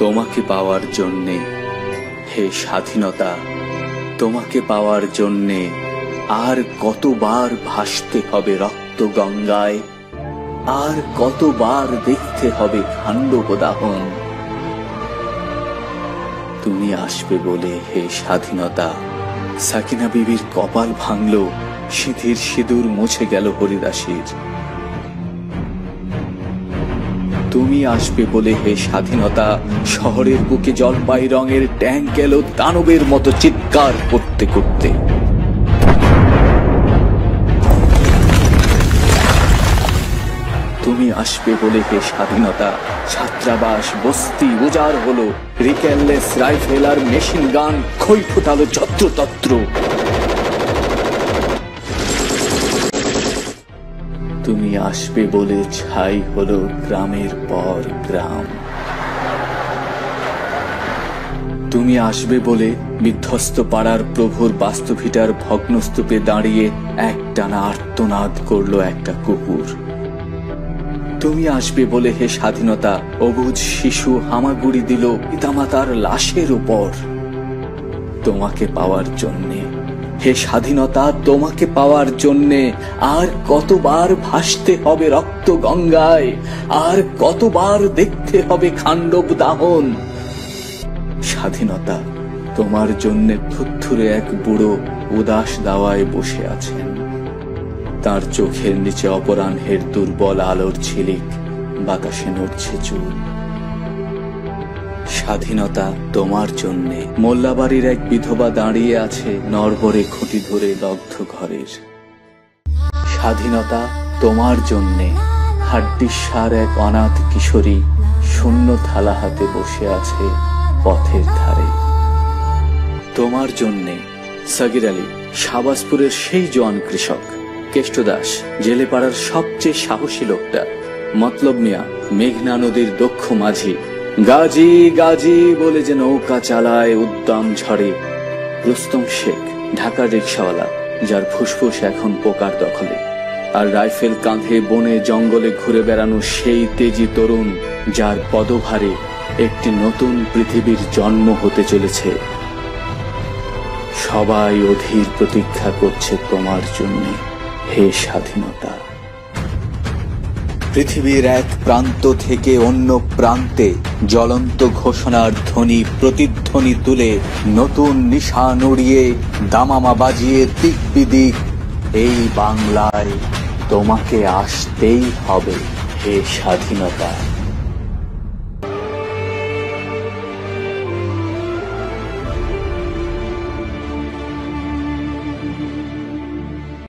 তোমাকে পাওয়ার জন্যে, হে স্বাধীনতা, তোমাকে পাওয়ার জন্যে আর কতবার ভাসতে হবে রক্ত গঙ্গায়, আর কতবার দেখতে হবে খান্ডব দাহন। তুমি আসবে বলে হে স্বাধীনতা, সাকিনা বিবির কপাল ভাঙল, সিঁথির সিঁদুর মুছে গেল হরিদাসীর। তুমি আসবে বলে হে স্বাধীনতা, শহরের বুকে জলপাই রঙের ট্যাঙ্ক এলো দানবের মতো চিৎকার করতে করতে। তুমি আসবে বলে হে স্বাধীনতা, ছাত্রাবাস বস্তি উজাড় হলো, রিকেললেস রাইফেল আর মেশিন গান খই ফোটালো যত্রতত্র। তুমি আসবে বলে ছাই হলো গ্রামের পর গ্রাম। তুমি আসবে বলে বিধ্বস্ত পাড়ার প্রভুর বাস্তুভিটার ভগ্নস্তূপে দাঁড়িয়ে একটানা আর্তনাদ করলো একটা কুকুর। তুমি আসবে বলে হে স্বাধীনতা, অবুঝ শিশু হামাগুড়ি দিল পিতামাতার লাশের উপর। তোমাকে পাওয়ার জন্যে, হে স্বাধীনতা, তোমাকে পাওয়ার জন্যে আর কতবার ভাসতে হবে রক্ত গঙ্গায়, আর কতবার দেখতে হবে খান্ডব দাহন। স্বাধীনতা, তোমার জন্যে থুরথুরে এক বুড়ো উদাস দাওয়ায় বসে আছেন। তার চোখের নিচে অপরাহ্নের দুর্বল আলোর ঝিলিক, বাতাসে নড়ছে চুল। স্বাধীনতা, তোমার জন্যে মোল্লাবাড়ির এক বিধবা দাঁড়িয়ে আছে নড়বড়ে খুঁটি ধরে দগ্ধ ঘরের। স্বাধীনতা, তোমার জন্যে হাড্ডিসার এক অনাথ কিশোরী শূন্য থালা হাতে বসে আছে পথের ধারে। তোমার জন্যে সাগির আলী, শাহবাজপুরের সেই জোয়ান কৃষক, কেষ্টদাস জেলেপাড়ার সবচেয়ে সাহসী লোকটা, মতলব মিয়া মেঘনা নদীর দক্ষ মাঝি, গাজী গাজী বলে যে নৌকা চালায় উদ্দাম ঝড়ে, রুস্তম শেখ ঢাকার রিক্সাওয়ালা, যার ফুসফুস এখন পোকার দখলে, আর রাইফেল কাঁধে বনে জঙ্গলে ঘুরে বেড়ানো সেই তেজি তরুণ, যার পদভারে একটি নতুন পৃথিবীর জন্ম হতে চলেছে। সবাই অধীর প্রতীক্ষা করছে তোমার জন্য, হে স্বাধীনতা। পৃথিবীর এক প্রান্ত থেকে অন্য প্রান্তে জ্বলন্ত ঘোষণার ধ্বনি প্রতিধ্বনি তুলে নতুন নিশান উড়িয়ে দামামা বাজিয়ে দিক বিদিক, এই বাংলায় তোমাকে আসতেই হবে হে স্বাধীনতা।